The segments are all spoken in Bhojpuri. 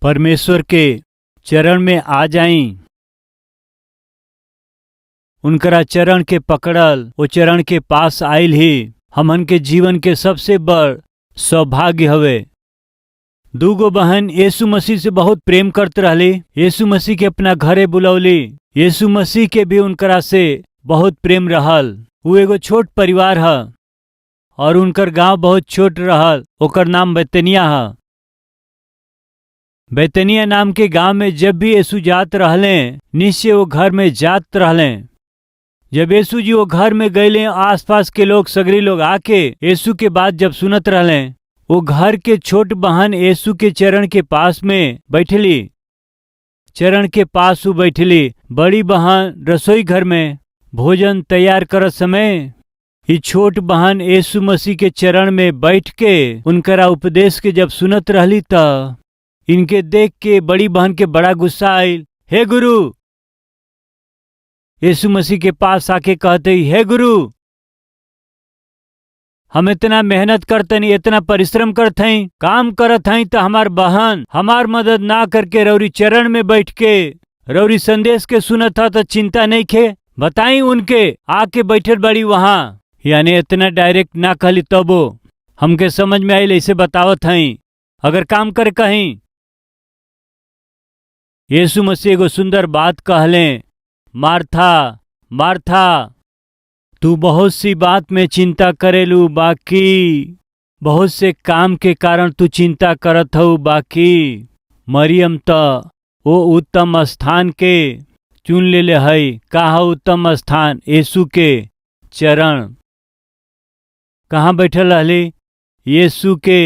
परमेश्वर के चरण में आ जाई। उनकरा चरण के पकड़ल वो चरण के पास आइल ही हमन के जीवन के सबसे बड़ सौभाग्य हवे। दूगो बहन यीशु मसीह से बहुत प्रेम करते रहली, यीशु मसीह के अपना घरे बुलौली। यीशु मसीह के भी उनकरा से बहुत प्रेम रहल। वो एगो छोट परिवार ह और उनकर गांव बहुत छोट रहल। ओकर नाम बैतनिया ह। बैतनिया नाम के गांव में जब भी यीशु जात रहले निश्चय वो घर में जात रहले। जब यीशु जी वो घर में गए आसपास के लोग सगरी लोग आके यीशु के बात जब सुनत रहले, वो घर के छोट बहन यीशु के चरण के पास में बैठली। चरण के पास वो बैठली। बड़ी बहन रसोई घर में भोजन तैयार करत समय ये छोट बहन यीशु मसीह के चरण में बैठ के उनकरा उपदेश के जब सुनत रहली त इनके देख के बड़ी बहन के बड़ा गुस्सा आयल। हे गुरु, यीशु मसीह के पास आके कहते ही, हे गुरु, हम इतना मेहनत करतनी, इतना परिश्रम करत हई, काम करत हई तो हमार बहन हमार मदद ना करके रौरी चरण में बैठ के रौरी संदेश के सुनत था तो चिंता नहीं खे। बताई उनके आके बैठल बड़ी वहां। यानी इतना डायरेक्ट ना कहली तबो हमके समझ में आयल ऐसे बतावत हई। अगर काम करे कहीं यीशु मसीह एगो सुंदर बात कहले, मार्था मार्था तू बहुत सी बात में चिंता करेलू, बाकी बहुत से काम के कारण तू चिंता करत हऊ। बाकी मरियम त वो उत्तम स्थान के चुन लेले हई। का उत्तम स्थान? यीशु के चरण। कहाँ बैठल रहली? यीशु के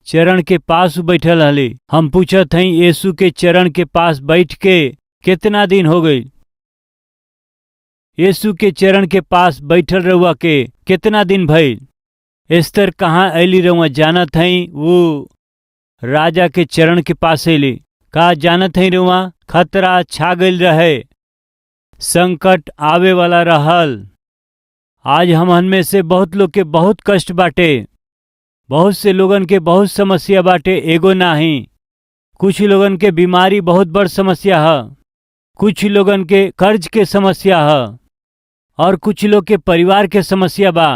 चरण के पास बैठल रहली। हम पूछत हई यीशु के चरण के पास बैठ के कितना दिन हो गई? यीशु के चरण के पास बैठल रहुआ के कितना दिन भइल? एस्तर कहाँ ऐली रहुआ जानत हई? वो राजा के चरण के पास ऐली। का जानत हई रहुआ? खतरा छा गइल रहे, संकट आवे वाला रहल। आज हमन में से बहुत लोग के बहुत कष्ट बाटे, बहुत से लोगन के बहुत समस्या बाटे। एगो नाही, कुछ लोगन के बीमारी बहुत बड़ समस्या है, कुछ लोगन के कर्ज के समस्या है और कुछ लोग के परिवार के समस्या बा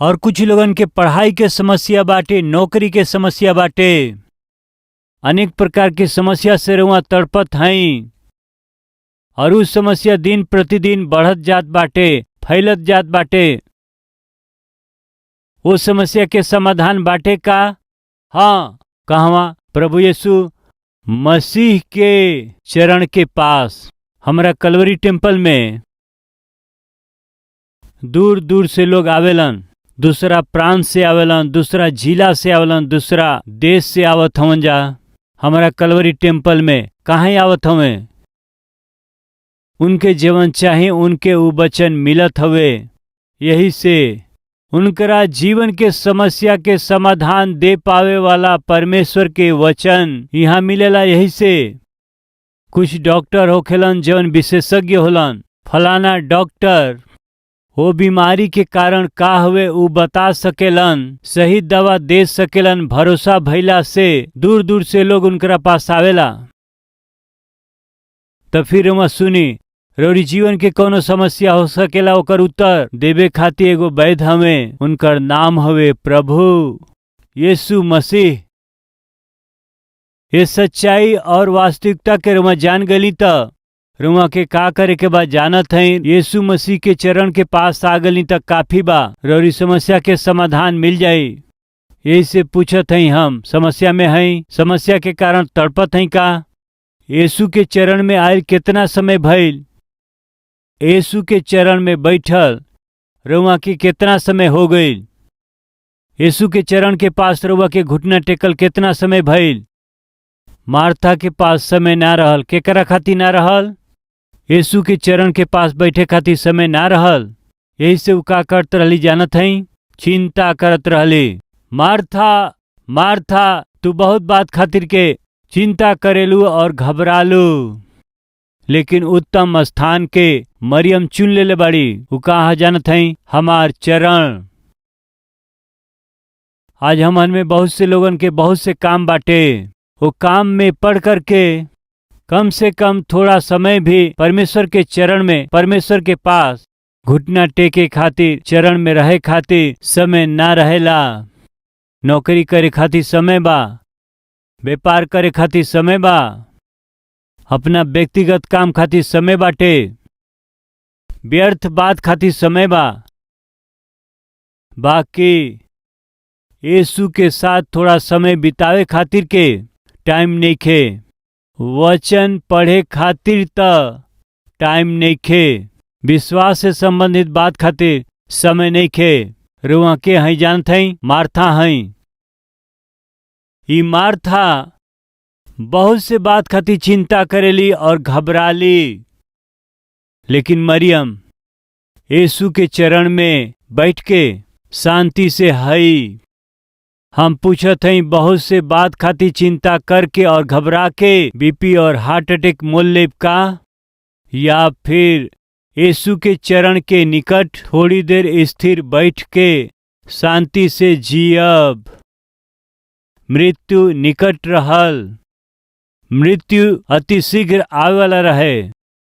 और कुछ लोगन के पढ़ाई के समस्या बाटे, नौकरी के समस्या बाटे। अनेक प्रकार की समस्या से रहुआ तड़पत हई और उस समस्या दिन प्रतिदिन बढ़त जात बाटे, फैलत जात बाटे। वो समस्या के समाधान बाटे का? हाँ, कहवा? प्रभु यीशु मसीह के चरण के पास। हमरा कलवरी टेम्पल में दूर दूर से लोग आवेलन, दूसरा प्रांत से आवेलन, दूसरा जिला से आवेलन, दूसरा देश से आवत हवन जा। हमारा कलवरी टेम्पल में काहे आवत हवे? उनके जीवन चाहे उनके उ वचन मिलत हवे। यही से उनकरा जीवन के समस्या के समाधान दे पावे वाला परमेश्वर के वचन यहाँ मिलेला। यही से कुछ डॉक्टर होखेलन जवन विशेषज्ञ होलन। फलाना डॉक्टर वो बीमारी के कारण का हुए उ बता सकेलन, सही दवा दे सकेलन। भरोसा भइला से दूर दूर से लोग उनकरा पास आवेला। तो फिर वह सुनी रौरी जीवन के कोनो समस्या हो सकेला, ओकर उत्तर देवे खातिर एगो वैद्य हवे। उनकर नाम हवे प्रभु यीशु मसीह। ये सच्चाई और वास्तविकता के रुआ जान गली त रुआ के का करे के बाद जानत हई। यीशु मसीह के चरण के पास आ गली तक काफी बा, रौरी समस्या के समाधान मिल जाई। यही से पूछत हई हम समस्या में हई, समस्या के कारण तड़पत हई का? यीशु के चरण में आयल कितना समय भइल? यीशु के चरण में बैठल रुआ की कितना समय हो गई? यीशु के चरण के पास रुआ के घुटना टेकल कितना समय भइल? मार्था के पास समय ना रहल, केकरा खातिर ना रहल? यीशु के चरण के पास बैठे खातिर समय ना रहल। यही से उ का करत रहली जानत हई? चिंता करत रहली। मार्था मार्था तू बहुत बात खातिर के चिंता करेलू और घबरालू, लेकिन उत्तम स्थान के मरियम चुन लेले बाड़ी। उ कहा जानत हई? हमार चरण। आज हमन में बहुत से लोगन के बहुत से काम बाटे। वो काम में पढ़ करके कम से कम थोड़ा समय भी परमेश्वर के चरण में, परमेश्वर के पास घुटना टेके खातिर, चरण में रहे खातिर समय ना रहेला। नौकरी करे खातिर समय बा, व्यापार करे खातिर समय बा, अपना व्यक्तिगत काम खातिर समय बाटे, व्यर्थ बात खातिर समय बा। बाकी यीशु के साथ थोड़ा समय बितावे खातिर के टाइम नइखे। वचन पढ़े खातिर त टाइम नइखे। विश्वास से संबंधित बात खातिर समय नइखे। रुआ के हई जानत हई? मार्था हई। ई मार्था बहुत से बात खातिर चिंता करेली और घबराली, लेकिन मरियम यीशु के चरण में बैठ के शांति से हई। हम पूछत हई, बहुत से बात खातिर चिंता करके और घबरा के बीपी और हार्ट अटैक मोल लेब का, या फिर यीशु के चरण के निकट थोड़ी देर स्थिर बैठ के शांति से जियब। मृत्यु निकट रहल, मृत्यु अति शीघ्र आवे वाला रहे।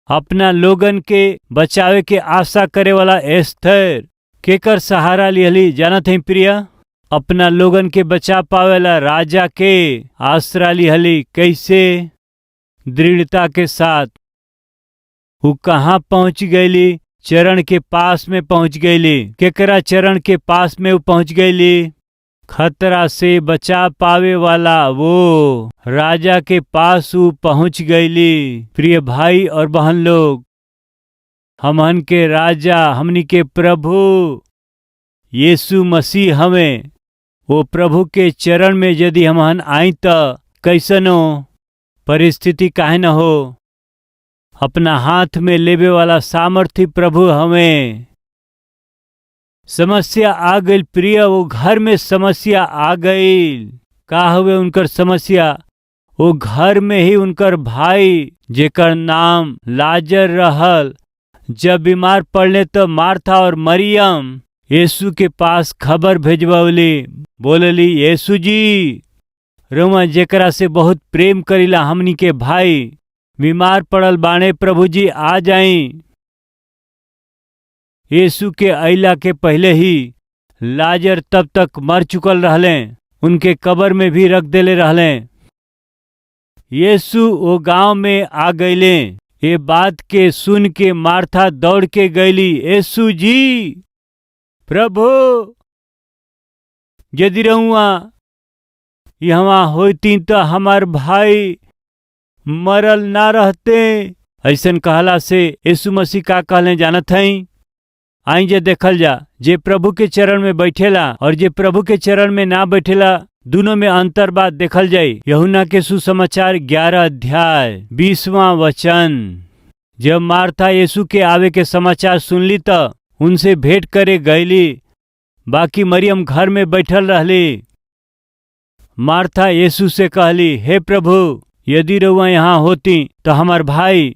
अपना लोगन के बचावे के आशा करे वाला एस्थर केकर सहारा लिहली जानत हई प्रिय? अपना लोगन के बचा पावेला राजा के आसरा लिहली। कैसे? दृढ़ता के साथ। वो कहाँ पहुंच गईली? चरण के पास में पहुंच गईली। केकरा चरण के पास में वो पहुंच गईली? खतरा से बचा पावे वाला वो राजा के पास वो पहुंच गईली। प्रिय भाई और बहन लोग, हमन के राजा, हमनी के प्रभु यीशु मसीह हमें। वो प्रभु के चरण में यदि हमन आई त कैसनो परिस्थिति काहे न हो, अपना हाथ में लेवे वाला सामर्थी प्रभु हमें। समस्या आ गई प्रिय, वो घर में समस्या आ गई। का हुए उनकर समस्या? वो घर में ही उनकर भाई जेकर नाम लाजर रहल, जब बीमार पड़ले तो मार्था और मरियम यीशु के पास खबर भेजवली। बोलली, यीशु जी, रउआ जेकरा से बहुत प्रेम करीला, हमनी के भाई बीमार पड़ल बाणे, प्रभु जी आ जाई। यीशु के अइला के पहले ही लाजर तब तक मर चुकल रहले, उनके कब्र में भी रख देले रहले। यीशु वो गांव में आ गईले। ये बात के सुन के मार्था दौड़ के गईली, यीशु जी, प्रभु, यदि रहुआ यहाँ होती तो हमार भाई मरल ना रहते। ऐसन कहला से यीशु मसीह का कहले जानत हई? आई जे देखल जा, जे प्रभु के चरण में बैठेला और जे प्रभु के चरण में ना बैठेला, दोनों में अंतर बात देखल जाई। यूहन्ना के सुसमाचार 11 अध्याय 20वां वचन। जब मार्था यीशु के आवे के समाचार सुनली त उनसे भेंट करे गईली, बाकी मरियम घर में बैठल रहली। मार्था यीशु से कहली, हे प्रभु, यदि रउआ यहाँ होती तो हमार भाई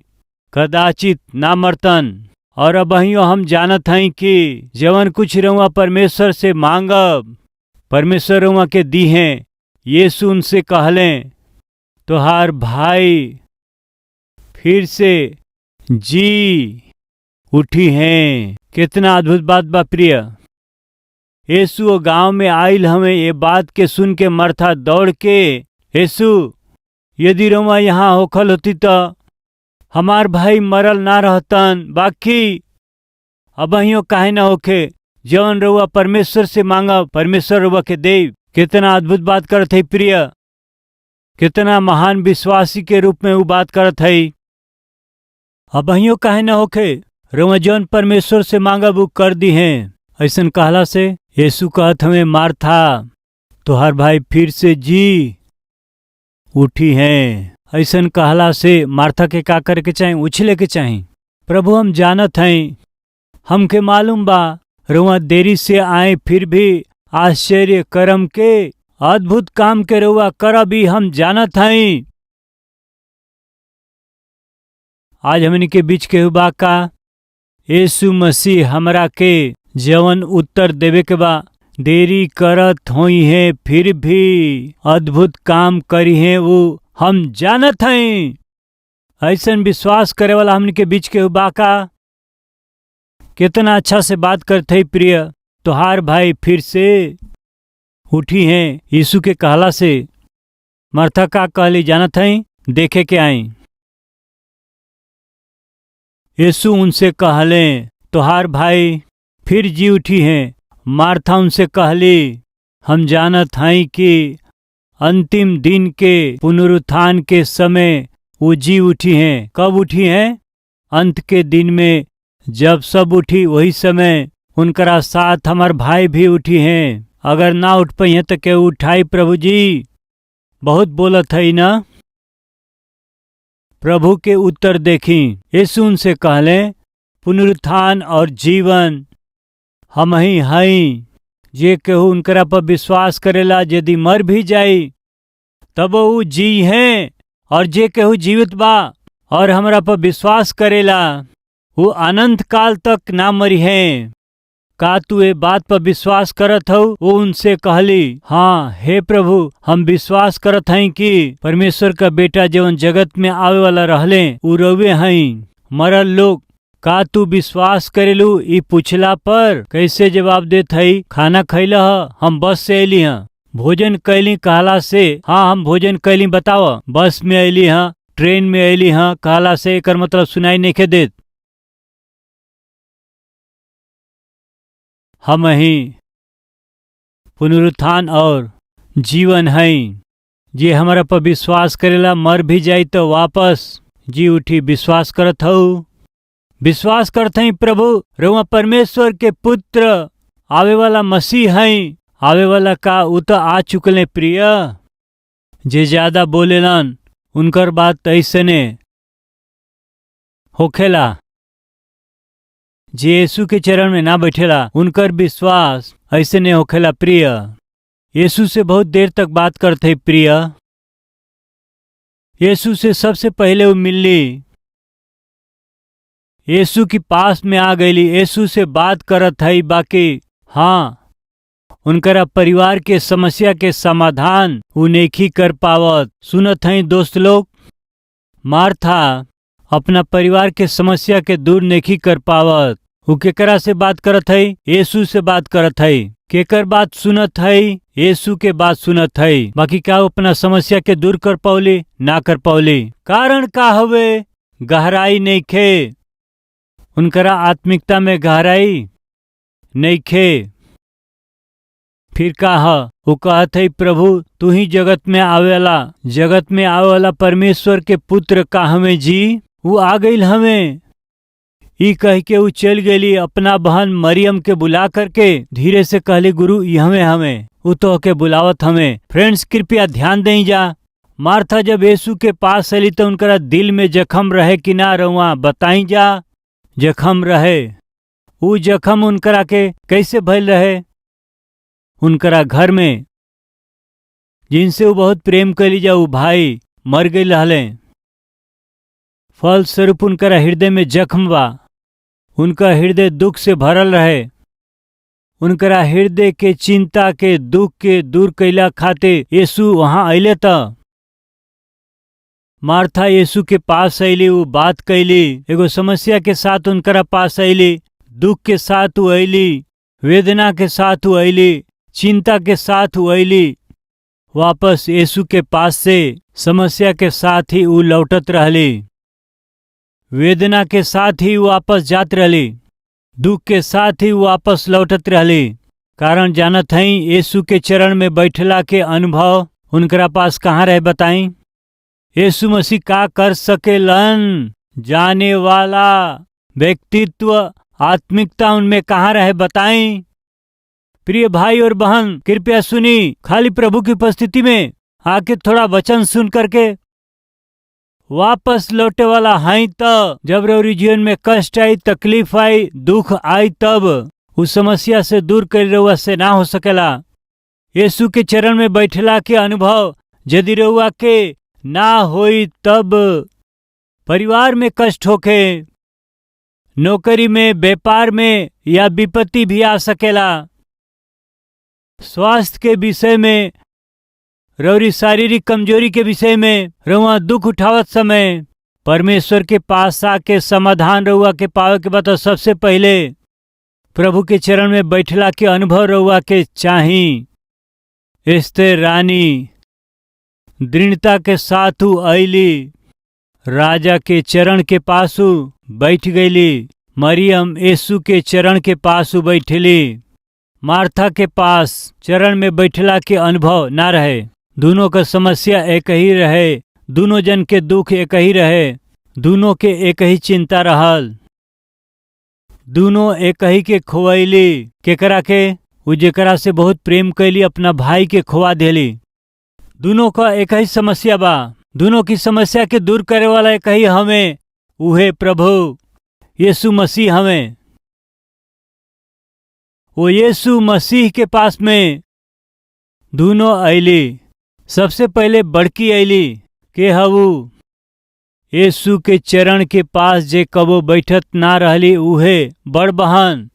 कदाचित ना मरतन। और अबहियो हम जानत हई कि जवन कुछ रउआ परमेश्वर से मांगब, परमेश्वर रउआ के दी हैं। यीशु उनसे कहले, तोहार भाई फिर से जी उठी हैं। कितना अद्भुत बात बा प्रिय। यीशु गांव में आइल हमें। ये बात के सुन के मार्था दौड़ के, यीशु, यदि रउआ यहाँ होखल होती तो हमार भाई मरल ना रहतन। बाकी अबहियो काहे ना होखे, जवन रउआ परमेश्वर से मांगब, परमेश्वर रउआ के देव। कितना अद्भुत बात करत है प्रिय। कितना महान विश्वासी के रूप में वो बात करत है। अबहियो काहे ना होखे, रउआ जवन परमेश्वर से मांगब वो कर दी हैं। ऐसन कहला से यीशु कहत हमें, मार्था, तोहार भाई फिर से जी उठी हैं। ऐसन कहला से मार्था के का करे के चाही? उछले के चाही। प्रभु, हम जानत हई, हमके मालूम बा रउआ देरी से आए, फिर भी आश्चर्य कर्म के अद्भुत काम के रउआ करबी हम जानत हई। आज हमनी के बीच के बा का? यीशु मसीह हमरा के जवन उत्तर देवे के बा, देरी करत होई है फिर भी अद्भुत काम करी है वो हम जानत हैं। ऐसन विश्वास करे वाला हमन के बीच के बाका कितना अच्छा से बात करते ही प्रिय। तोहार भाई फिर से उठी हैं यीशु के कहला से। मार्था का कहली जानत हैं, देखे के आई। यीशु उनसे कहले तोहार भाई फिर जी उठी हैं। मार्था उनसे कहली हम जानत हैं कि अंतिम दिन के पुनरुत्थान के समय वो जी उठी हैं। कब उठी हैं? अंत के दिन में जब सब उठी वही समय उनकरा साथ हमार भाई भी उठी हैं। अगर ना उठ पाई तो के उठाई प्रभु जी? बहुत बोलत है ना। प्रभु के उत्तर देखी। यीशु उनसे कहले पुनरुत्थान और जीवन हम ही हई। जे केहू उनकरा पर विश्वास करेला यदि मर भी जाई तब वो जी हैं, और जे केहू जीवित बा और हमरा पर विश्वास करेला वो अनंत काल तक ना मरी हैं। का तू ए बात पर विश्वास करत हऊ? वो उनसे कहली हाँ हे प्रभु, हम विश्वास करत हई कि परमेश्वर का बेटा जवन जगत में आवे वाला रहले उ रउवे हई मरल लोग। का तू विश्वास करेलू? ई पूछला पर कैसे जवाब देत हई? खाना खैला ह? हम बस से अली हाँ। भोजन कैली कहला से हाँ हम भोजन कैली बताव। बस में अली हाँ, ट्रेन में अली हाँ कहला से एकर मतलब सुनाई नहीं देत। हम ही पुनरुत्थान और जीवन हई। जे हमारा पर विश्वास करेला मर भी जाई तो वापस जी उठी। विश्वास करत हऊ? विश्वास करत हई प्रभु रउआ परमेश्वर के पुत्र आवे वाला मसीह हई। आवे वाला का उ तो आ चुकले प्रिय। जे ज्यादा बोलेलन उनकर बात ऐसने होखेला। जे यीशु के चरण में ना बैठेला उनकर विश्वास ऐसे नहीं होखेला प्रिय। यीशु से बहुत देर तक बात करते प्रिय। यीशु से सबसे पहले वो मिलली, यीशु की पास में आ गईली, यीशु से बात करत है। बाकी हाँ उनकरा परिवार के समस्या के समाधान उ नहीं कर पावत। सुनत हैं दोस्त लोग, मार्था अपना परिवार के समस्या के दूर नहीं कर पावत। वो केकरा से बात करत है? यीशु से बात करत है। केकर बात सुनत है? यीशु के बात सुनत है। बाकी क्या वो अपना समस्या के दूर कर पावली? ना कर पावली। कारण का हवे? गहराई नहीं खे उनकरा आत्मिकता में, गहराई नहीं खे। फिर कहा वो कहत है प्रभु तू ही जगत में आवेला परमेश्वर के पुत्र का हमें जी। वो आ गई हमें ई कह के वो चल गई। अपना बहन मरियम के बुला करके धीरे से कहली गुरु हमें वो तो के बुलावत हमें। फ्रेंड्स कृपया ध्यान दें जा। मार्था जब यीशु के पास अली तो उनकरा दिल में जख्म रहे कि ना रहुआ बताई जा। जख्म रहे। वो जख्म उनकरा के कैसे भइल रहे? उनकरा घर में जिनसे वो बहुत प्रेम कली जा वो भाई मर गई रहले। फल स्वरूप उनकरा हृदय में जख्म बा। उनका हृदय दुख से भरल रहे। उनकरा हृदय के चिंता के दुख के दूर कैला खाते यीशु वहां अले त मार्था यीशु के पास अली। वो बात कैली, एगो समस्या के साथ उनकरा पास अली, दुख के साथ वो अली, वेदना के साथ वो अली, चिंता के साथ वो अली। वापस यीशु के पास से समस्या के साथ ही वो लौटत रहली, वेदना के साथ ही वापस जात रहली, दुख के साथ ही वापस लौटत रहली। कारण जानत हई यीशु के चरण में बैठला के अनुभव उनकरा पास कहाँ रहे बताई? यीशु मसीह का कर सकेलन जाने वाला व्यक्तित्व, आत्मिकता उनमें कहाँ रहे बताई? प्रिय भाई और बहन कृपया सुनी। खाली प्रभु की उपस्थिति में आके थोड़ा वचन सुन करके वापस लौटे वाला है। तब जब रउरी जीवन में कष्ट आई, तकलीफ आई, दुख आई, तब उस समस्या से दूर कर रउआ से ना हो सकेला। यीशु के चरण में बैठला के अनुभव यदि रउआ के ना होई तब परिवार में कष्ट होके, नौकरी में, व्यापार में या विपत्ति भी आ सकेला। स्वास्थ्य के विषय में, रौरी शारीरिक कमजोरी के विषय में, रउआ दुख उठावत समय परमेश्वर के पास आके समाधान रउआ के पावे के बाद सबसे पहले प्रभु के चरण में बैठला के अनुभव रउआ के चाही। एस्तेर रानी दृढ़ता के साथ अइली, राजा के चरण के पास बैठ गईली। मरियम यीशु के चरण के पास बैठली। मार्था के पास चरण में बैठला के अनुभव ना रहे। दोनों का समस्या एक ही रहे, दोनों जन के दुख एक ही रहे, दोनों के एक ही चिंता रहल। दोनों एक ही के खोवैली। केकरा के? उ जेकरा से बहुत प्रेम कैली, अपना भाई के खोवा देली। दोनों का एक ही समस्या बा। दोनों की समस्या के दूर करे वाला एक ही हमें, उहे प्रभु यीशु मसीह हमें। वो यीशु मसीह के पास में दोनों अइली। सबसे पहले बड़की अइली के हवू यीशु के चरण के पास जे कबो बैठत ना रहली, उहे बड़ बहन।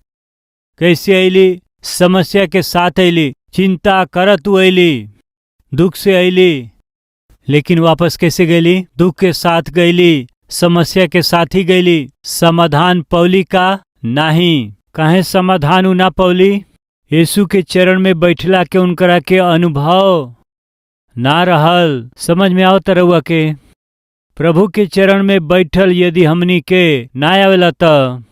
कैसे अइली? समस्या के साथ अइली, चिंता करत अइली, दुख से अइली। लेकिन वापस कैसे गईली? दुख के साथ गईली, समस्या के साथ ही गईली। समाधान पौली का नहीं। काहे समाधान उ ना पौली? यीशु के चरण में बैठला के उनकरा के अनुभव ना रहल। समझ में आओ तरहुआ के? प्रभु के चरण में बैठल यदि हमनी के ना आवेला त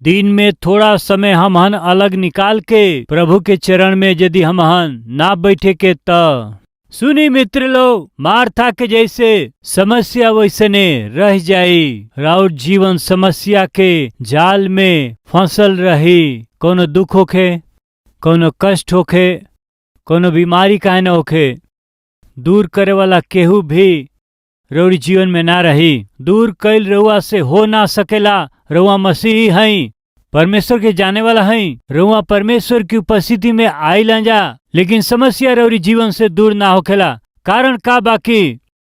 दिन में थोड़ा समय हमहन अलग निकाल के प्रभु के चरण में यदि हमहन ना बैठे के त सुनी मित्र लोग, मार्था के जैसे समस्या वैसने रह जाई। राउर जीवन समस्या के जाल में फंसल रही। कोनो दुख होखे, कोनो कष्ट होखे, कोनो बीमारी काहे न होखे, दूर करे वाला केहू भी रउरी जीवन में ना रही। दूर कैल रउआ से हो ना सकेला। रउआ मसीही हई, परमेश्वर के जाने वाला हई। रउआ परमेश्वर की उपस्थिति में आइला जा, लेकिन समस्या रउरी जीवन से दूर ना होखेला। कारण का बाकी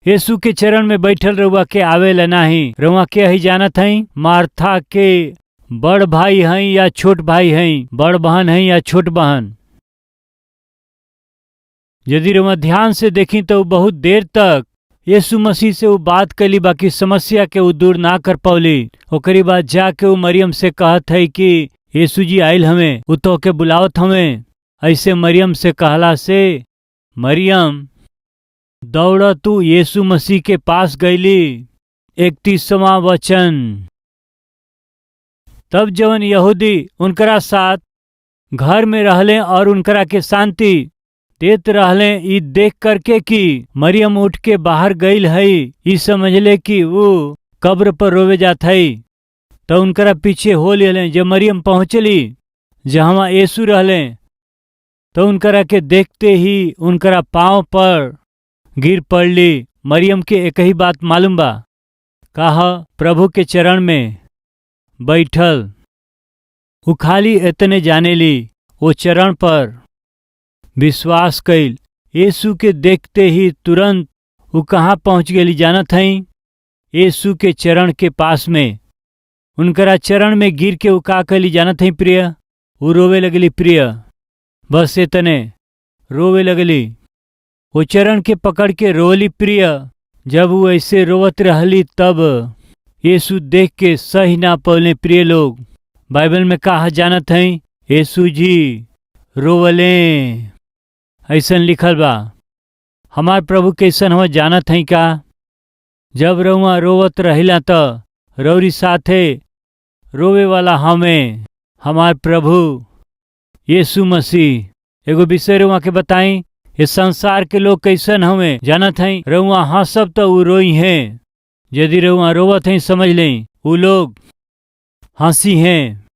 यीशु के चरण में बैठल रउआ के आवेला नाही। रउआ के ही जानत हई, मार्था के बड़ भाई हई या छोट भाई हई, बड़ बहन हई या छोट बहन। यदि रउआ ध्यान से देखी तो बहुत देर तक यीशु मसीह से वो बात कैली, बाकी समस्या के वो दूर ना कर पौली। ओकरी बाद जाके वो मरियम से कहत है कि यीशु जी आइल हमें, वो तो के बुलावत हमें। ऐसे मरियम से कहला से मरियम दौड़ तू यीशु मसीह के पास गईली। 31वां वचन। तब जवन यहूदी उनकरा साथ घर में रहले और उनकरा के शांति देत रहले, ई देख करके कि मरियम उठ के बाहर गईल हई, ई समझले कि वो कब्र पर रोवे जात हई। तो उनकरा पीछे हो ले। जब मरियम पहुंचली जहाँ यीशु रहले, तो उनकरा के देखते ही उनकरा पांव पर गिर पड़ली। मरियम के एक ही बात मालूम बा, कहा प्रभु के चरण में बैठल। वो खाली इतने जानेली, वो चरण पर विश्वास कैल। यीशु के देखते ही तुरंत वो कहाँ पहुँच गई जानत हई? यीशु के चरण के पास में। उनकरा चरण में गिर के वो का कैली जानत हई प्रिय? वो रोवे लगली प्रिय, बस इतने रोवे लगली। वो चरण के पकड़ के रोली प्रिय। जब वो ऐसे रोवत रहली तब यीशु देख के सही ना पौले। प्रिय लोग, बाइबल में कहा जानत हई? यीशु जी रोवले, ऐसन लिखल बा। हमार प्रभु कैसन हम जानत हई का? जब रउआ रोवत रहिला त रौरी साथे रोवे वाला हमें हमार प्रभु यीशु मसीह। एगो विषय रउआ के बताई, ये संसार के लोग कैसन हमें जानत हई? रउआ हंसब तो उ रोई हैं। यदि रउआ रोवत हई समझ लें उ लोग हंसी हैं।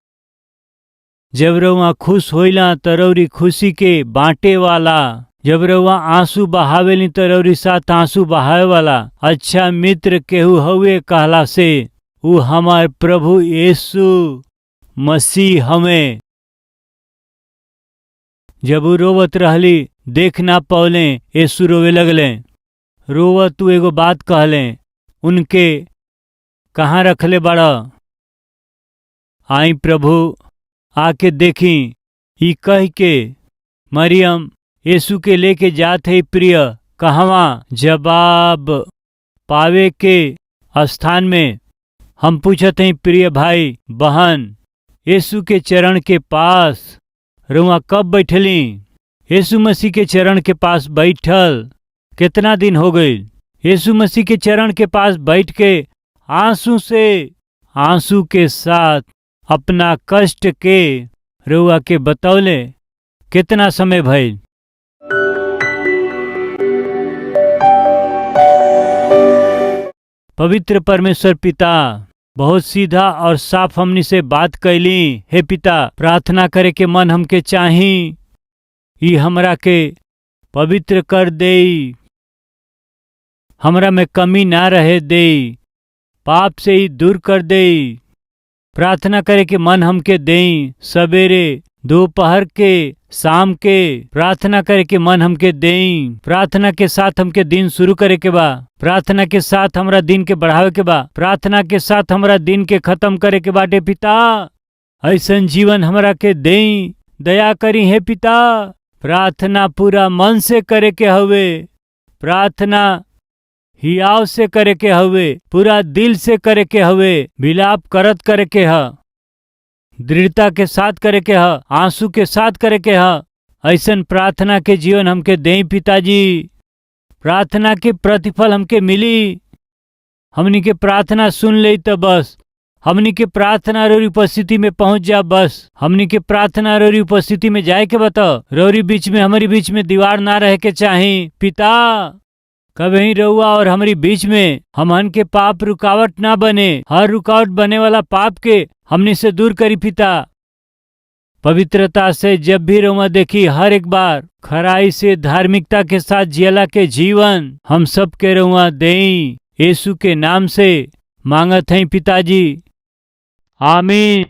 जब रउआ खुश होइला त रौरी खुशी के बांटे वाला। जब रउआ आंसू बहावेली त रौरी साथ आंसू बहावे वाला अच्छा मित्र केहू हउए कहला से उ हमार प्रभु यीशु मसीह हमें। जब उ रोवत रहली देख ना पौले, यीशु रोवे लगले। रोवत तू एगो बात कहले, उनके कहाँ रखले बड़ा? आई प्रभु आके देखी, ई कह के मरियम यीशु के लेके जात है प्रिय कहवा जवाब पावे के स्थान में। हम पूछते हैं प्रिय भाई बहन, यीशु के चरण के पास रुआ कब बैठली? यीशु मसीह के चरण के पास बैठल कितना दिन हो गई? यीशु मसीह के चरण के पास बैठ के आंसू के साथ अपना कष्ट के रुआ के बतौले कितना समय भइल? पवित्र परमेश्वर पिता बहुत सीधा और साफ हमनी से बात कैली। हे पिता, प्रार्थना करे के मन हमके चाही, ई हमरा के पवित्र कर देई, हमरा में कमी ना रहे देई, पाप से ही दूर कर देई। प्रार्थना करे के मन हमके देई, सवेरे दोपहर के शाम के प्रार्थना करे के मन हमके देई। प्रार्थना के साथ हमके दिन शुरू करे के बा, प्रार्थना के साथ हमरा दिन के बढ़ावे के बा, प्रार्थना के साथ हमरा दिन के खत्म करे के बाटे। पिता, ऐसन जीवन हमरा के देई, दया करी हे पिता। प्रार्थना पूरा मन से करे के हवे, प्रार्थना हियाव से करे के हवे, पूरा दिल से करे के हवे, विलाप करत करे के ह, दृढ़ता के साथ करे के ह, आंसू के साथ करे के ह। ऐसन प्रार्थना के जीवन हमके देई पिताजी। प्रार्थना के प्रतिफल हमके मिली। हमनी के प्रार्थना सुन ले तो बस, हमनी के प्रार्थना रोरी उपस्थिति में पहुंच जा बस। हमनी के प्रार्थना रोरी उपस्थिति में जाए के बता, रोरी बीच में हमारी बीच में दीवार ना रह के चाही। पिता, कभी रहुआ और हमारी बीच में हमन के पाप रुकावट ना बने, हर रुकावट बने वाला पाप के हमने से दूर करी पिता। पवित्रता से जब भी रहुआ देखी, हर एक बार खराई से धार्मिकता के साथ जियला के जीवन हम सब के रहुआ देई। यीशु के नाम से मांगत हैं पिताजी, आमीन।